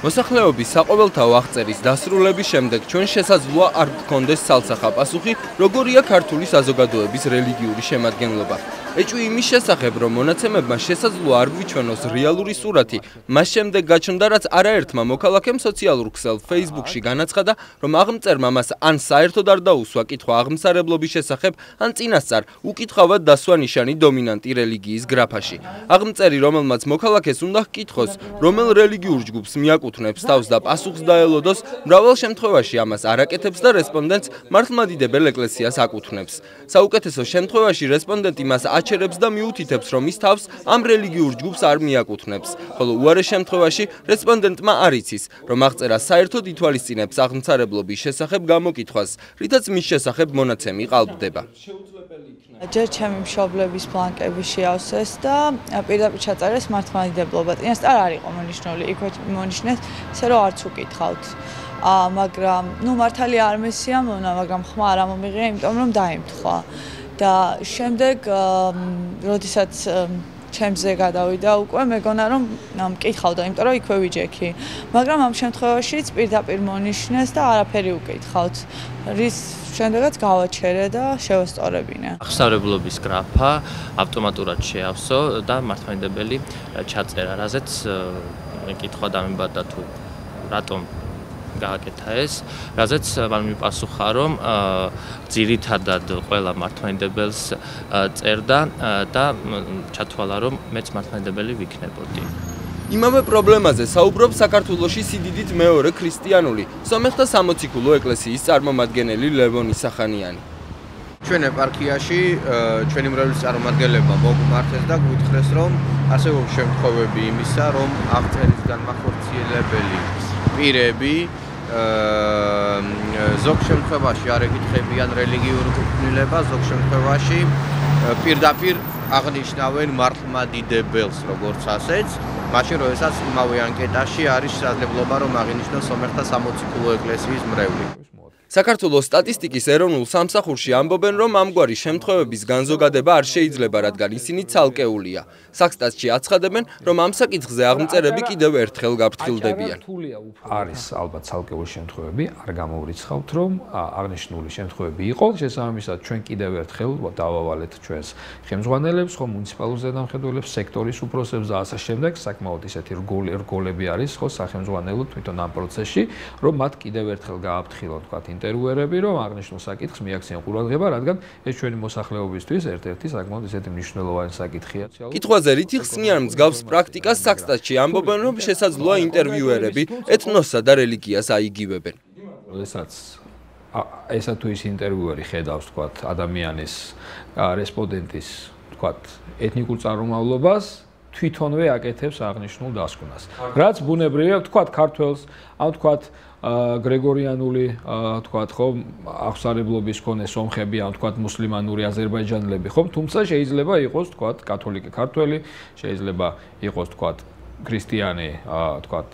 მოსახლეობის საყოველთაო აღწერის დასრულების შემდეგ ჩვენ შესაძლოა არ გქონდეს ცალსახა პასუხი, როგორია ქართული საზოგადოების რელიგიური შემადგენლობა. ეჭვი იმის შესახებ, რომ მონაცემებმა შესაძლოა არ გვიჩვენოს რეალური სურათი, მას შემდეგ გაჩნდა, რაც არაერთმა მოქალაქემ სოციალურ ქსელ Facebook-ში განაცხადა, რომ აღმწერმა მას ან საერთოდ არ დაუსვა კითხვა აღმსარებლობის შესახებ, ან წინასწარ უკითხავად დასვა ნიშანი დომინანტი რელიგიის გრაფაში. აღმწერი, რომელმაც მოქალაქეს უნდა ჰკითხოს, რომელ რელიგიურ ჯგუფს მიაკუთვნებს თავს და პასუხს დაელოდოს, მრავალ შემთხვევაში ამას არ აკეთებს და რესპონდენტს მართლმადიდებელ ეკლესიას აკუთვნებს. საუკეთესო შემთხვევაში რესპონდენტი მას აჩერებს და მიუთითებს, რომ ის თავს ამ რელიგიურ ჯგუფს არ მიაკუთვნებს, ხოლო უარეს შემთხვევაში რესპონდენტმა არ იცის, რომ აღწერა საერთოდ ითვალისწინებს აღმსარებლობის შესახებ გამოკითხვას, რითაც მის შესახებ მონაცემი ყალბდება. ჯერ ჩემი მშობლების ბლანკები შეავსეს და პირდაპირ ჩაწერეს მართლმადიდებლობა. წინასწარ არ იყო მონიშნული, იქვე მონიშნეს, ისე რომ არც უკითხავთ. მაგრამ მართალი არ მესიამონა, მაგრამ ხმა არ ამომიღია, იმიტომ რომ დაემთხვა. და შემდეგ, როდესაც ჩემზე გადავიდა უკვე მეგონა რომ მკითხავდა, იმიტომ რომ იქვე ვიჯექი. მაგრამ ამ შემთხვევაშიც პირდაპირ მონიშნეს და არაფერი უკითხავთ. რის შემდეგაც გავაჩერე და შევასწორებინე. აღმსარებლობის გრაფა ავტომატურად შეავსო და მართლმადიდებელი ჩაწერა, რაზეც მეკითხვა დამებადა თუ რატომ გააკეთა ეს, რაზეც მან მიპასუხა, რომ ძირითადად ყველა მართლმადიდებელს წერდა და ჩათვალა, რომ მეც მართლმადიდებელი ვიქნებოდი. იმავე პრობლემაზე საუბრობს საქართველოში სიდიდით მეორე ქრისტიანული სომეხთა სამოციქულო ეკლესიის წარმომადგენელი ლევონი სახანიანი. ჩვენ ეპარქიაში ჩვენი მრევლის წარმომადგენლებმა მოგმართეს და გვითხრეს, რომ არსებობს შემთხვევები იმისა, რომ აღწერის განმახორციელებელი პირები ზოგ შემთხვევაში არ ეკითხებიან რელიგიურ კუთვნილებას, ზოგ შემთხვევაში პირდაპირ აღნიშნავენ მართლმადიდებელს, როგორც ასეც, მაშინ როდესაც იმავე ანკეტაში არის შესაძლებლობა, რომ აღინიშნოს სომეხთა სამოციქულო ეკლესიის მრევლი. საქართველოს სტატისტიკის ეროვნულ სამსახურში ამბობენ, რომ ამგვარი შემთხვევების განზოგადება არ შეიძლება, რადგან ისინი ცალკეულია. საქსტატში აცხადებენ, რომ ამ საკითხზე აღმწერები კიდევ ერთხელ გაფრთხილდებიან. არის ალბათ ცალკეული შემთხვევები, არ გამოვრიცხავთ, რომ აღნიშნული შემთხვევები იყო, შესაბამისად ჩვენ კიდევ ერთხელ დავავალეთ ჩვენს ხელმძღვანელებს, ხო მუნიციპალურ ზედამხედველებს, სექტორის უფროსებს და ასე შემდეგ, საკმაოდ ისეთი რგოლები არის, ხო სახელმძღვანელო თვითონ ამ პროცესში, რომ მათ კიდევ ერთხელ გააფრთხილონ, თქვა ინტერვიუერები, რომ აღნიშნულ საკითხს მიაქციან ყურადღება, რადგან ეს ჩვენი მოსახლეობისთვის ერთ-ერთი საკმაოდ ისეთი მნიშვნელოვანი საკითხია. კითხვაზე რითი ხსნიან მსგავს პრაქტიკას საქსტატში ამბობენ, რომ შესაძლოა ინტერვიუერები ეთნოსსა და რელიგიას აიგივებენ. როდესაც ესა თუ ის ინტერვიუერი ხედავს, თქვა ადამიანის რესპონდენტის, თქვა ეთნიკურ წარმომავლობას, თვითონვე აკეთებს აღნიშნულ დასკვნას. რაც ბუნებრივია, თქვა ქართველს, ან თქვა გრეგორიანული, თქვათ, ხო, აღსარებლობის მქონე სომხები, ან თქვათ მუსლიმანური აზერბაიჯანელები, ხო, თუმცა შეიძლება იყოს, თქვათ, კათოლიკე ქართველი, შეიძლება იყოს, თქვათ, ქრისტიანი, თქვათ,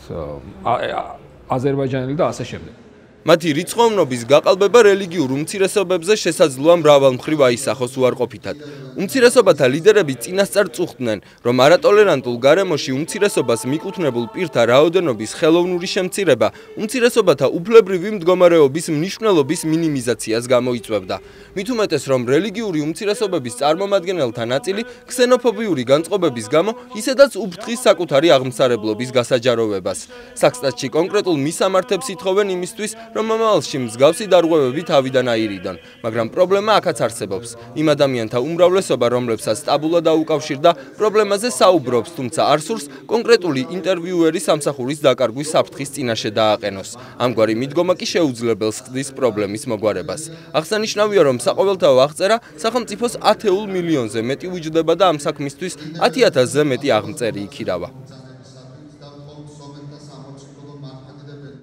აზერბაიჯანელი და ასე შემდეგ. მათი რიცხოვნობის გაყალბება რელიგიურ უმცირესობებზე შესაძლოა მრავალმხრივ აისახოს უარყოფითად. უმცირესობათა ლიდერები წინასწარ წუხდნენ, რომ არატოლერანტულ გარემოში უმცირესობას მიკუთვნებულ პირთა რაოდენობის ხელოვნური შემცირება უმცირესობათა უფლებრივი მდგომარეობის მნიშვნელობის მინიმიზაციას გამოიწვევდა. მით უმეტეს, რომ რელიგიური უმცირესობების წარმომადგენელთა ნაწილი ქსენოფობიური განწყობების გამო ისედაც უფრთხის საკუთარი აღმსარებლობის გასაჯაროვებას. საქსტატში კონკრეტულ მისამართებს ითხოვენ იმისთვის, რომ მომავალში მსგავსი დარღვევები თავიდან აირიდონ, მაგრამ პრობლემა აქაც არსებობს. იმ ადამიანთა უმრავლესობა, რომლებსაც ტაბულა დაუკავშირდა, პრობლემაზე საუბრობს, თუმცა არ სურს კონკრეტული ინტერვიუერი სამსახურის დაკარგვის საფრთხის წინაშე დააყენოს. ამგვარი მიდგომა კი შეუძლებელს ხდის პრობლემის მოგვარებას. აღსანიშნავია, რომ საყოველთაო აღწერა სახელმწიფოს 10 მილიონზე მეტი უჯდება და ამ საქმისთვის 10,000-ზე მეტი აღმწერი იქირავა.